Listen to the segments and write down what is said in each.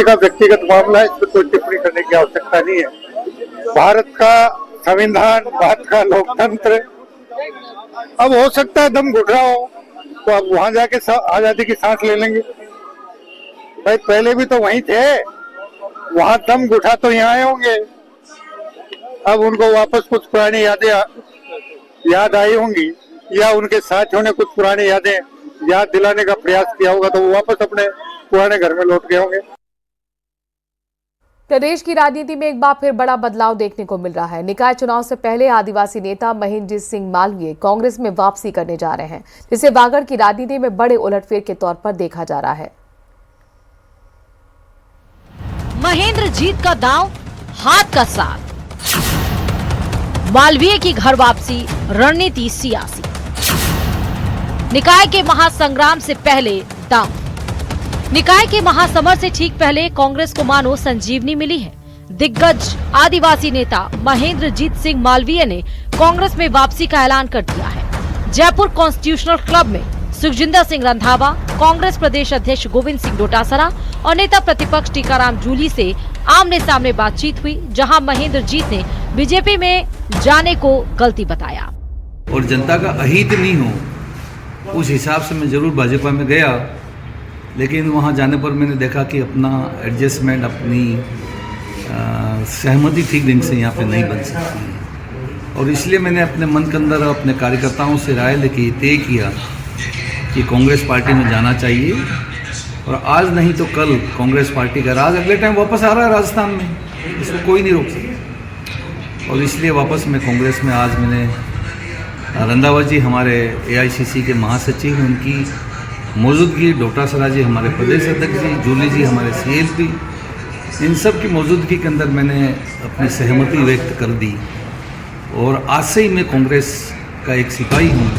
किसी का व्यक्तिगत मामला है, इस पर कोई टिप्पणी करने की आवश्यकता नहीं है। भारत का संविधान, भारत का लोकतंत्र, अब हो सकता है दम घुट रहा हो तो अब वहां जाके आजादी की सांस ले लेंगे। भाई पहले भी तो वहीं थे, वहां दम घुटा तो यहाँ आए होंगे। अब उनको वापस कुछ पुरानी यादें याद आई होंगी, या उनके साथियों ने कुछ पुरानी यादें याद दिलाने का प्रयास किया होगा, तो वो वापस अपने पुराने घर में लौट गए होंगे। प्रदेश की राजनीति में एक बार फिर बड़ा बदलाव देखने को मिल रहा है। निकाय चुनाव से पहले आदिवासी नेता महेंद्रजीत सिंह मालवीय कांग्रेस में वापसी करने जा रहे हैं, जिसे वागड़ की राजनीति में बड़े उलटफेर के तौर पर देखा जा रहा है। महेंद्रजीत का दांव, हाथ का साथ, मालवीय की घर वापसी, रणनीति सियासी। निकाय के महासंग्राम से पहले दांव। निकाय के महासमर से ठीक पहले कांग्रेस को मानो संजीवनी मिली है। दिग्गज आदिवासी नेता महेंद्रजीत सिंह मालवीय ने कांग्रेस में वापसी का ऐलान कर दिया है। जयपुर कॉन्स्टिट्यूशनल क्लब में सुखजिंदर सिंह रंधावा, कांग्रेस प्रदेश अध्यक्ष गोविंद सिंह डोटासरा और नेता प्रतिपक्ष टीकाराम जूली से आमने सामने बातचीत हुई, जहां महेंद्रजीत ने बीजेपी में जाने को गलती बताया। और जनता का अहित नहीं हो, उस हिसाब से मैं जरूर भाजपा में गया, लेकिन वहाँ जाने पर मैंने देखा कि अपना एडजस्टमेंट, अपनी सहमति ठीक ढंग से यहाँ पे नहीं बन सकती है। और इसलिए मैंने अपने मन के अंदर अपने कार्यकर्ताओं से राय लेके तय किया कि कांग्रेस पार्टी में जाना चाहिए, और आज नहीं तो कल कांग्रेस पार्टी का राज अगले टाइम वापस आ रहा है राजस्थान में, इसको कोई नहीं रोक सकता। और इसलिए वापस मैं कांग्रेस में आज मैंने रंधावा जी हमारे AICC के महासचिव, उनकी मौजूदगी, डोटासरा जी हमारे प्रदेश अध्यक्ष जी, जूली जी हमारे CLP, इन सब की मौजूदगी के अंदर मैंने अपनी सहमति व्यक्त कर दी, और आज से ही मैं कांग्रेस का एक सिपाही हूँ।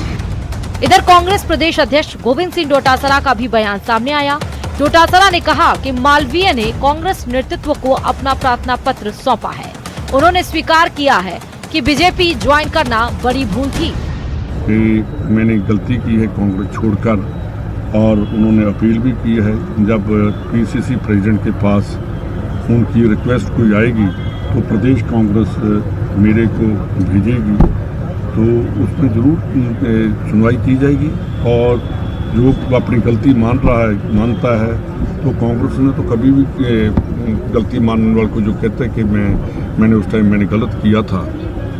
इधर कांग्रेस प्रदेश अध्यक्ष गोविंद सिंह डोटासरा का भी बयान सामने आया। डोटासरा ने कहा कि मालवीय ने कांग्रेस नेतृत्व को अपना प्रार्थना पत्र सौंपा है। उन्होंने स्वीकार किया है कि बीजेपी ज्वाइन करना बड़ी भूल थी। मैंने गलती की है कांग्रेस छोड़कर, और उन्होंने अपील भी की है, जब PCC प्रेसिडेंट के पास उनकी रिक्वेस्ट कोई आएगी तो प्रदेश कांग्रेस मेरे को भेजेगी, तो उसमें जरूर सुनवाई की जाएगी। और जो अपनी गलती मानता है, तो कांग्रेस ने तो कभी भी गलती मानने वाले को जो कहते हैं कि मैंने उस टाइम गलत किया था,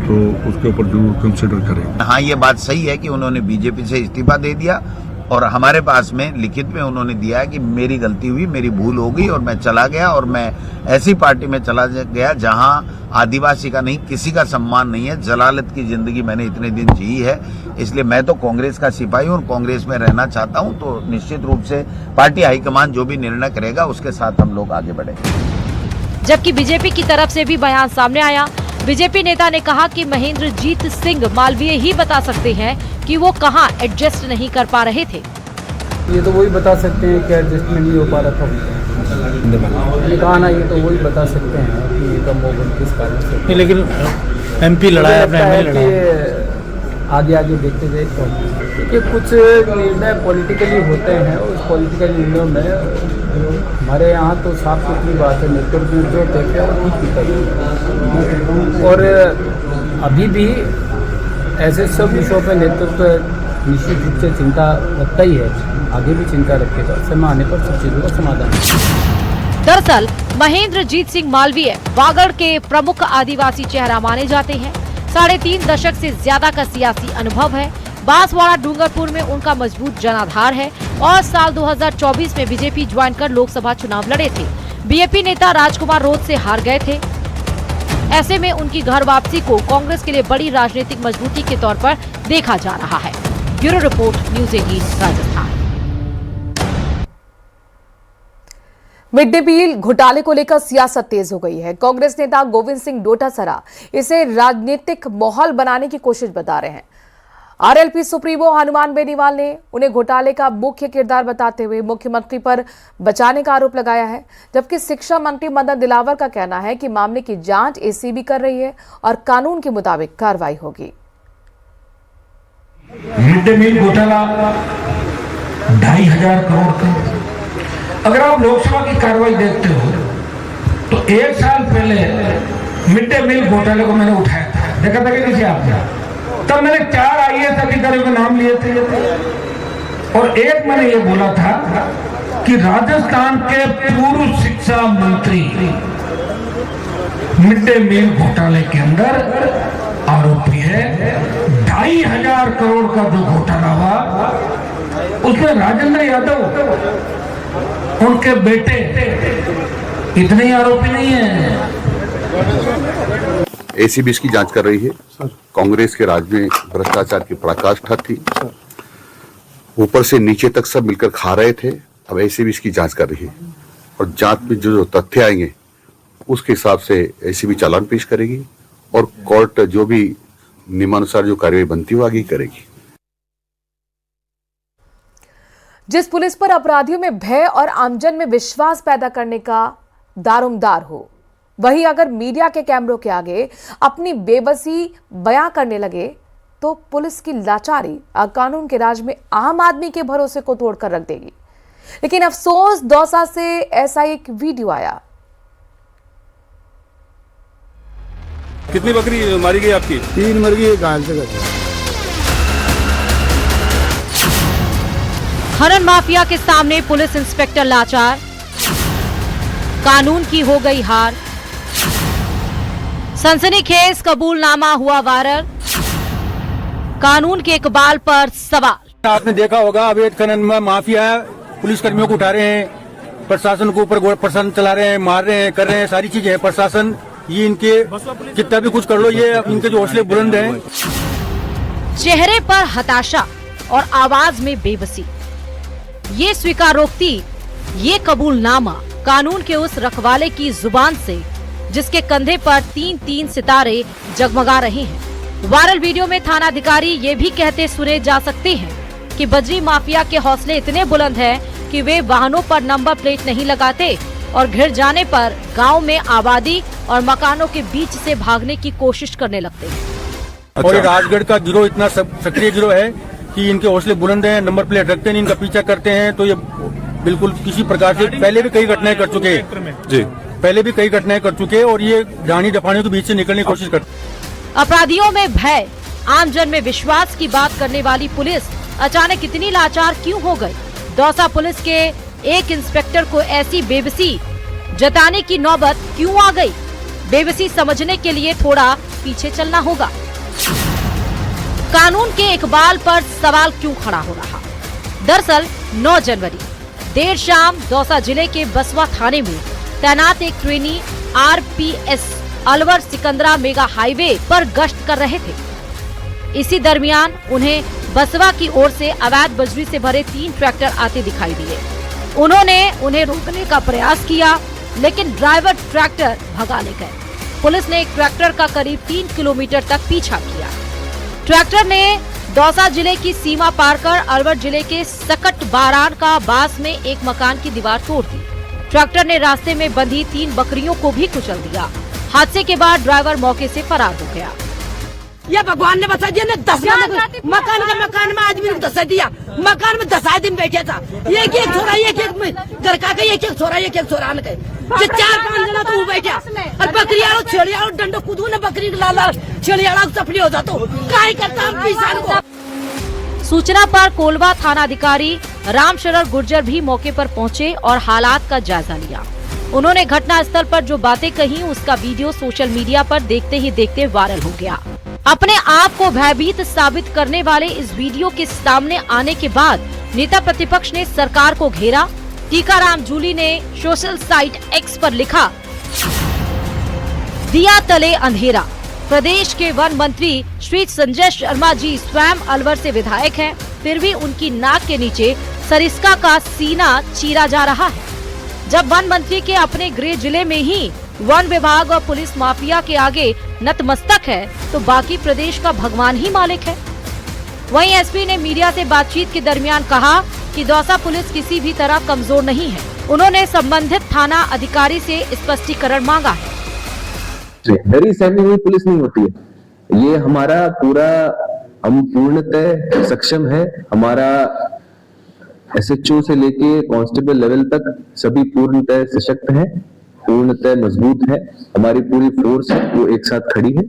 तो उसके ऊपर जरूर कंसिडर करें। हाँ, ये बात सही है कि उन्होंने बीजेपी से इस्तीफा दे दिया, और हमारे पास में लिखित में उन्होंने दिया है कि मेरी गलती हुई, मेरी भूल हो गई, और मैं चला गया, और मैं ऐसी पार्टी में चला गया जहां आदिवासी का नहीं, किसी का सम्मान नहीं है। जलालत की जिंदगी मैंने इतने दिन जी है, इसलिए मैं तो कांग्रेस का सिपाही हूं और कांग्रेस में रहना चाहता हूं। तो निश्चित रूप से पार्टी हाईकमान जो भी निर्णय करेगा उसके साथ हम लोग आगे बढ़ेंगे। जबकि बीजेपी की तरफ से भी बयान सामने आया। बीजेपी नेता ने कहा कि महेंद्रजीत सिंह मालवीय ही बता सकते हैं कि वो कहां एडजस्ट नहीं कर पा रहे थे। ये तो वही बता सकते हैं कि एडजस्टमेंट नहीं हो पा रहा था। ये कहा ना, ये तो वही बता सकते हैं कि कम हो गई किस कारण से। लेकिन MP लड़ाया, आगे देखते गए तो क्योंकि कुछ निर्णय पॉलिटिकली होते हैं, उस पॉलिटिकल निर्णयों में हमारे यहाँ तो साफ सुथरी बात है, नेतृत्व में जो देखे वो ठीक निकल। और अभी भी ऐसे सब विषयों पर नेतृत्व निश्चित रूप से चिंता रखता ही है, आगे भी चिंता रखेगा। समय आने पर सब चीजों का समाधान। दरअसल महेंद्रजीत सिंह मालवीय वागड़ के प्रमुख आदिवासी चेहरा माने जाते हैं। 3.5 दशक से ज्यादा का सियासी अनुभव है। बांसवाड़ा डूंगरपुर में उनका मजबूत जनाधार है और साल 2024 में बीजेपी ज्वाइन कर लोकसभा चुनाव लड़े थे। बीएपी नेता राजकुमार रोड से हार गए थे। ऐसे में उनकी घर वापसी को कांग्रेस के लिए बड़ी राजनीतिक मजबूती के तौर पर देखा जा रहा है। Bureau report, news 18 Rajasthan. Mid day meal घोटाले को लेकर सियासत तेज हो गई है। कांग्रेस नेता गोविंद सिंह डोटासरा इसे राजनीतिक माहौल बनाने की कोशिश बता रहे हैं। आरएलपी सुप्रीमो हनुमान बेनीवाल ने उन्हें घोटाले का मुख्य किरदार बताते हुए मुख्यमंत्री पर बचाने का आरोप लगाया है, जबकि शिक्षा मंत्री मदन दिलावर का कहना है कि मामले की जांच एसीबी कर रही है और कानून के मुताबिक कार्रवाई होगी। मिड डे मील घोटाला 2,500 करोड़ का अगर आप लोकसभा की कार्रवाई देखते हो तो 1 साल पहले मिड डे मील घोटाले को मैंने उठाया था, देखा था कि नहीं आपने? तब मैंने 4 IAS अधिकारियों के नाम लिए थे और एक मैंने ये बोला था कि राजस्थान के पूर्व शिक्षा मंत्री मिड डे मील घोटाले के अंदर आरोपी है। 2,500 करोड़ का जो घोटाला हुआ उसमें राजेंद्र यादव उनके बेटे इतने आरोपी नहीं है। ACB इसकी जांच कर रही है। कांग्रेस के राज में भ्रष्टाचार की पराकाष्ठा थी, ऊपर से नीचे तक सब मिलकर खा रहे थे। अब ACB इसकी जांच कर रही है और जांच में जो तथ्य आएंगे उसके हिसाब से ACB चालान पेश करेगी और कोर्ट जो भी नियमानुसार जो कार्रवाई बनती है वो आगे करेगी। जिस पुलिस पर अपराधियों में भय और आमजन में विश्वास पैदा करने का दारोमदार हो, वही अगर मीडिया के कैमरों के आगे अपनी बेबसी बयां करने लगे तो पुलिस की लाचारी कानून के राज में आम आदमी के भरोसे को तोड़कर रख देगी। लेकिन अफसोस, दौसा से ऐसा एक वीडियो आया। कितनी बकरी मारी गई आपकी? 3 मर गई, घायल से खनन माफिया के सामने पुलिस इंस्पेक्टर लाचार, कानून की हो गई हार, सनसनीखेज कबूलनामा हुआ वायरल, कानून के इकबाल पर सवाल। आपने देखा होगा अवैध खनन में माफिया पुलिस कर्मियों को उठा रहे हैं, प्रशासन को ऊपर प्रशासन चला रहे हैं, मार रहे हैं, कर रहे हैं, सारी चीजें है। प्रशासन ये इनके कितना भी कुछ कर लो, ये इनके जो हौसले बुलंद हैं। चेहरे पर हताशा और आवाज में बेबसी, ये स्वीकारोक्ति, ये कबूलनामा कानून के उस रखवाले की जुबान से जिसके कंधे पर 3-3 सितारे जगमगा रहे हैं। वायरल वीडियो में थानाधिकारी ये भी कहते सुने जा सकते हैं कि बजरी माफिया के हौसले इतने बुलंद हैं कि वे वाहनों पर नंबर प्लेट नहीं लगाते और घिर जाने पर गांव में आबादी और मकानों के बीच से भागने की कोशिश करने लगते हैं। और ये राजगढ़ का गिरोह इतना सक्रिय गिरोह है कि इनके हौसले बुलंद हैं, नंबर प्लेट रखते नहीं, इनका पीछा करते हैं। तो ये बिल्कुल किसी प्रकार से पहले भी कई घटनाएं कर चुके हैं जी, पहले भी कई घटनाएं कर चुके हैं और ये जानी डफानियों के बीच से निकलने की कोशिश करते। अपराधियों में भय, आमजन में विश्वास की बात करने वाली पुलिस अचानक इतनी लाचार क्यों हो गई? दौसा पुलिस के एक इंस्पेक्टर को ऐसी बेबसी जताने की नौबत क्यों आ गई? बेबसी समझने के लिए थोड़ा पीछे चलना होगा। कानून के इकबाल पर सवाल क्यों खड़ा हो रहा? दरअसल 9 जनवरी देर शाम दौसा जिले के बसवा थाने में तैनात एक trainee RPS Alwar Sikandra mega highway पर गश्त कर रहे थे। इसी दरमियान उन्हें बसवा की ओर से अवैध बजरी से भरे 3 ट्रैक्टर आते दिखाई दिए। उन्होंने उन्हें रोकने का प्रयास किया, लेकिन ड्राइवर ट्रैक्टर भगा ले गए। पुलिस ने एक ट्रैक्टर का करीब 3 किलोमीटर तक पीछा किया। ट्रैक्टर ने दौसा जिले की सीमा पार कर अलवर जिले के सकट बारान का बास में एक मकान की दीवार तोड़ दी। ट्रैक्टर ने रास्ते में बंधी 3 बकरियों को भी कुचल दिया। हादसे के बाद ड्राइवर मौके से फरार हो गया। ये भगवान ने बता दिया, 10 मकान में आदमी ने दसा दिया। मकान में 10 दिन बैठे था, एक छोरा, एक घर का एक छोरा, एक छोरा ने 4-5 जना तो बैठा और बकरिया छेड़िया डंडो कूदू ने बकरी लाला छेड़िया चपड़ी हो जातो काय करता हम किसान को। सूचना पर कोलवा थानाधिकारी रामशरण गुर्जर भी मौके पर पहुंचे और हालात का जायजा लिया। उन्होंने घटना स्थल पर जो बातें कही उसका वीडियो सोशल मीडिया पर देखते ही देखते वायरल हो गया। अपने आप को भयभीत साबित करने वाले इस वीडियो के सामने आने के बाद नेता प्रतिपक्ष ने सरकार को घेरा। टीकाराम जूली ने सोशल साइट X पर लिखा, दिया तले अंधेरा। प्रदेश के वन मंत्री श्री संजय शर्मा जी स्वयं अलवर से विधायक हैं, फिर भी उनकी नाक के नीचे सरिस्का का सीना चीरा जा रहा है। जब वन मंत्री के अपने गृह जिले में ही वन विभाग और पुलिस माफिया के आगे नतमस्तक है, तो बाकी प्रदेश का भगवान ही मालिक है। वहीं एसपी ने मीडिया से बातचीत के दरमियान कहा कि दौसा पुलिस किसी भी तरह कमजोर नहीं है। उन्होंने संबंधित थाना अधिकारी से स्पष्टीकरण मांगा है। डरी सहमी हुई पुलिस नहीं होती है, ये हमारा पूरा, हम पूर्णतः सक्षम है। हमारा SHO से लेके कांस्टेबल लेवल तक सभी पूर्णतः सशक्त है, पूर्णतः मजबूत है। हमारी पूरी फोर्स है वो एक साथ खड़ी है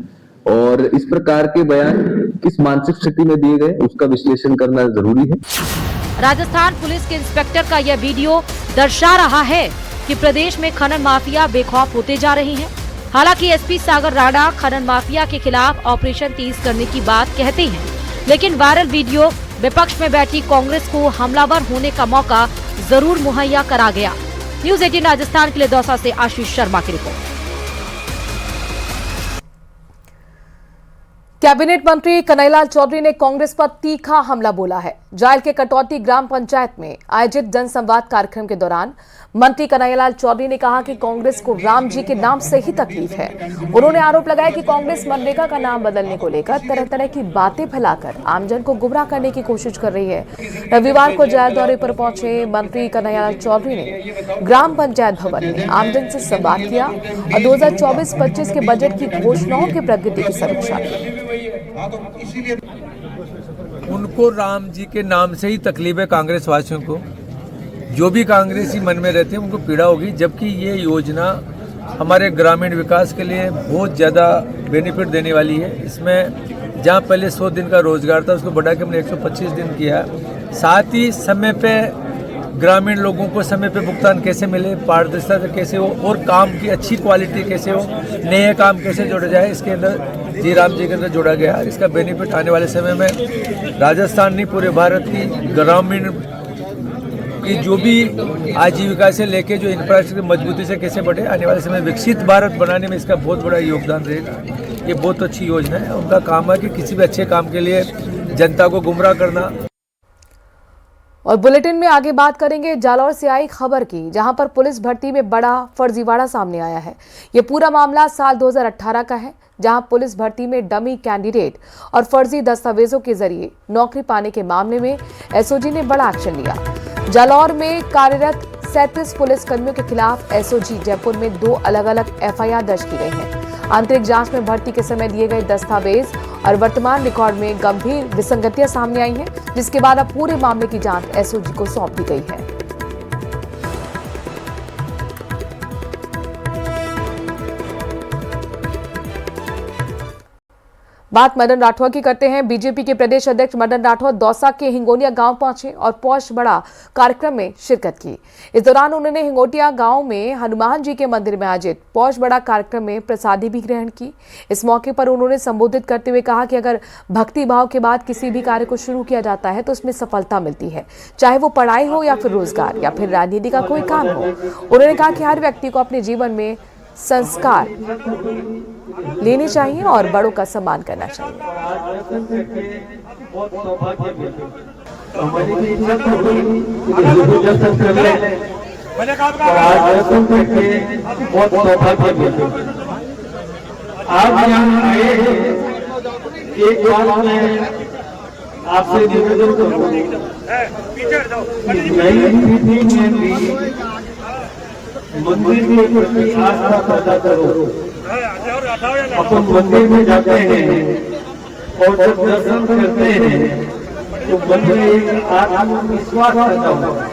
और इस प्रकार के बयान किस मानसिक स्थिति में दिए गए उसका विश्लेषण करना जरूरी है। राजस्थान पुलिस के इंस्पेक्टर का यह वीडियो दर्शा रहा है कि प्रदेश में खनन माफिया बेखौफ होते जा रहे हैं। हालांकि SP सागर राणा खनन माफिया के खिलाफ ऑपरेशन तेज करने की बात कहते हैं, लेकिन वायरल वीडियो विपक्ष में बैठी कांग्रेस को हमलावर होने का मौका जरूर मुहैया करा गया। न्यूज़ 18 राजस्थान के लिए दौसा से आशीष शर्मा की रिपोर्ट। कैबिनेट मंत्री कन्हैयालाल चौधरी ने कांग्रेस पर तीखा हमला बोला है। जायल के कटौती ग्राम पंचायत में आयोजित जनसंवाद कार्यक्रम के दौरान मंत्री कन्हैयालाल चौधरी ने कहा कि कांग्रेस को राम जी के नाम से ही तकलीफ है। उन्होंने आरोप लगाया कि कांग्रेस मनरेगा का नाम बदलने को लेकर तरह तरह की बातें फैलाकर आमजन को गुमराह करने की कोशिश कर रही है। रविवार को जायल दौरे पर पहुंचे मंत्री कन्हैयालाल चौधरी ने ग्राम पंचायत भवन में आमजन से संवाद किया और 2024-25 के बजट की घोषणाओं की प्रगति की समीक्षा की। उनको राम जी के नाम से ही तकलीफ है। कांग्रेस वासियों को, जो भी कांग्रेसी मन में रहते हैं उनको पीड़ा होगी, जबकि ये योजना हमारे ग्रामीण विकास के लिए बहुत ज़्यादा बेनिफिट देने वाली है। इसमें जहाँ पहले 100 दिन का रोजगार था उसको बढ़ा के हमने 125 दिन किया। साथ ही समय पे ग्रामीण लोगों को समय पे भुगतान कैसे मिले, पारदर्शिता कैसे हो और काम की अच्छी क्वालिटी कैसे हो, नए काम कैसे जोड़ा जाए, इसके अंदर जी राम जी के अंदर जोड़ा गया। इसका बेनिफिट आने वाले समय में राजस्थान नहीं पूरे भारत की ग्रामीण की जो भी आजीविका से लेके जो इंफ्रास्ट्रक्चर मजबूती से कैसे बढ़े, आने वाले समय विकसित भारत बनाने में इसका बहुत बड़ा योगदान रहेगा। ये बहुत अच्छी योजना है। उनका काम है कि किसी भी अच्छे काम के लिए जनता को गुमराह करना। और बुलेटिन में आगे बात करेंगे जालौर से आई खबर की, जहां पर पुलिस भर्ती में बड़ा फर्जीवाड़ा सामने आया है। ये पूरा मामला साल 2018 का है, जहां पुलिस भर्ती में डमी कैंडिडेट और फर्जी दस्तावेजों के जरिए नौकरी पाने के मामले में SOG ने बड़ा एक्शन लिया। जालौर में कार्यरत 37 पुलिस कर्मियों के खिलाफ SOG जयपुर में 2 अलग अलग FIR दर्ज की गई है। आंतरिक जांच में भर्ती के समय दिए गए दस्तावेज और वर्तमान रिकॉर्ड में गंभीर विसंगतियां सामने आई हैं, जिसके बाद अब पूरे मामले की जांच SOG को सौंप दी गई है। बात मदन राठौर की करते हैं। बीजेपी के प्रदेश अध्यक्ष मदन राठौर दौसा के हिंगोनिया गांव पहुंचे और पौष बड़ा कार्यक्रम में शिरकत की। इस दौरान उन्होंने हिंगोटिया गांव में हनुमान जी के मंदिर में आयोजित पौष बड़ा कार्यक्रम में प्रसादी भी ग्रहण की। इस मौके पर उन्होंने संबोधित करते हुए कहा कि अगर भक्ति भाव के बाद किसी भी कार्य को शुरू किया जाता है तो उसमें सफलता मिलती है, चाहे वो पढ़ाई हो या फिर रोजगार या फिर राजनीति का कोई काम हो। उन्होंने कहा कि हर व्यक्ति को अपने जीवन में संस्कार लेने चाहिए और बड़ों का सम्मान करना चाहिए। आज यहाँ आए एक बात मैं आपसे निवेदन करूँगा, मंदिर के प्रति आस्था पैदा करो। अपन मंदिर में जाते हैं और जब दर्शन करते हैं तो मन में एक आत्मविश्वास पैदा होता है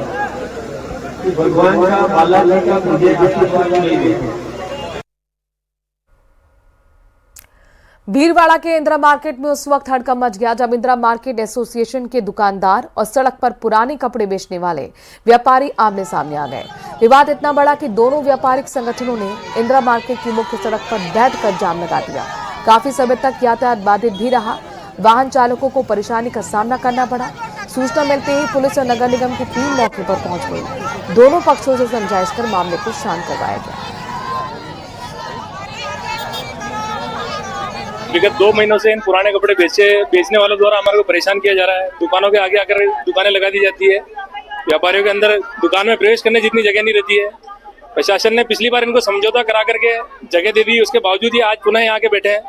कि भगवान का बालाजी का मुझे आशीर्वाद मिलेगा। भीलवाड़ा के इंदिरा मार्केट में उस वक्त हड़कंप मच गया जब इंदिरा मार्केट एसोसिएशन के दुकानदार और सड़क पर पुराने कपड़े बेचने वाले व्यापारी आमने सामने आ गए। विवाद इतना बड़ा कि दोनों व्यापारिक संगठनों ने इंदिरा मार्केट की मुख्य सड़क पर बैठकर जाम लगा दिया। काफी समय तक यातायात बाधित भी रहा। वाहन चालकों को परेशानी का सामना करना पड़ा। सूचना मिलते ही पुलिस और नगर निगम की टीम मौके पर पहुंच गई। दोनों पक्षों से समझाइश कर मामले को शांत करवाया गया। विगत 2 महीनों से इन पुराने कपड़े बेचने वालों द्वारा हमारे को परेशान किया जा रहा है। दुकानों के आगे आकर दुकानें लगा दी जाती है। व्यापारियों के अंदर दुकान में प्रवेश करने जितनी जगह नहीं रहती है। प्रशासन ने पिछली बार इनको समझौता करा करके जगह दे दी, उसके बावजूद ही आज पुनः यहाँ के बैठे हैं।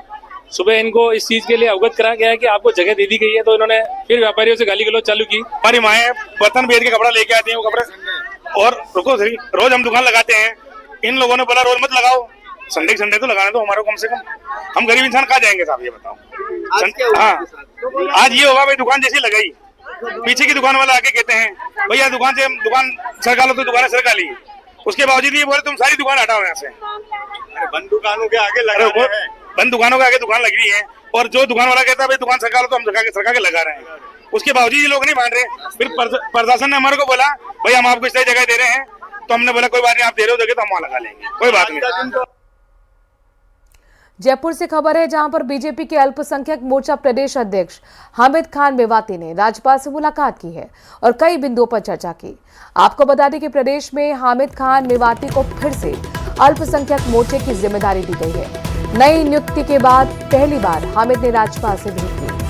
सुबह इनको इस चीज के लिए अवगत कराया गया है कि आपको जगह दे दी गई है, तो इन्होंने फिर व्यापारियों से गाली गलौज चालू की। हमारी माएँ बर्तन बेच के कपड़ा लेके आती है, वो कपड़े और रुको सही रोज हम दुकान लगाते हैं। इन लोगों ने बोला रोज मत लगाओ, संडे तो लगाने दो हमारे को कम से कम। हम गरीब इंसान कहाँ जाएंगे साहब, ये बताओ। हाँ, आज ये होगा भाई दुकान जैसी लगाई पीछे की दुकान वाला आके कहते हैं भैया दुकान सरका लो, तो दुकान सरका ली। उसके बावजूद ये बोले तुम सारी दुकान हटाओ यहाँ से। बंद दुकानों के आगे लगा रहे हैं। बंद दुकानों के आगे दुकान लग रही है, और जो दुकान वाला कहता है भाई दुकान सरका लो, तो हम सरका के लगा रहे हैं। उसके बावजूद ये लोग नहीं मान रहे। फिर प्रशासन ने हमारे को बोला भाई हम आपको इस तरह जगह दे रहे हैं, तो हमने बोला कोई बात नहीं, आप दे रहे हो जगह तो हम वहाँ लगा लेंगे, कोई बात नहीं। जयपुर से खबर है, जहां पर बीजेपी के अल्पसंख्यक मोर्चा प्रदेश अध्यक्ष हामिद खान मेवाती ने राज्यपाल से मुलाकात की है और कई बिंदुओं पर चर्चा की। आपको बता दें कि प्रदेश में हामिद खान मेवाती को फिर से अल्पसंख्यक मोर्चे की जिम्मेदारी दी गई है। नई नियुक्ति के बाद पहली बार हामिद ने राज्यपाल से भेंट की।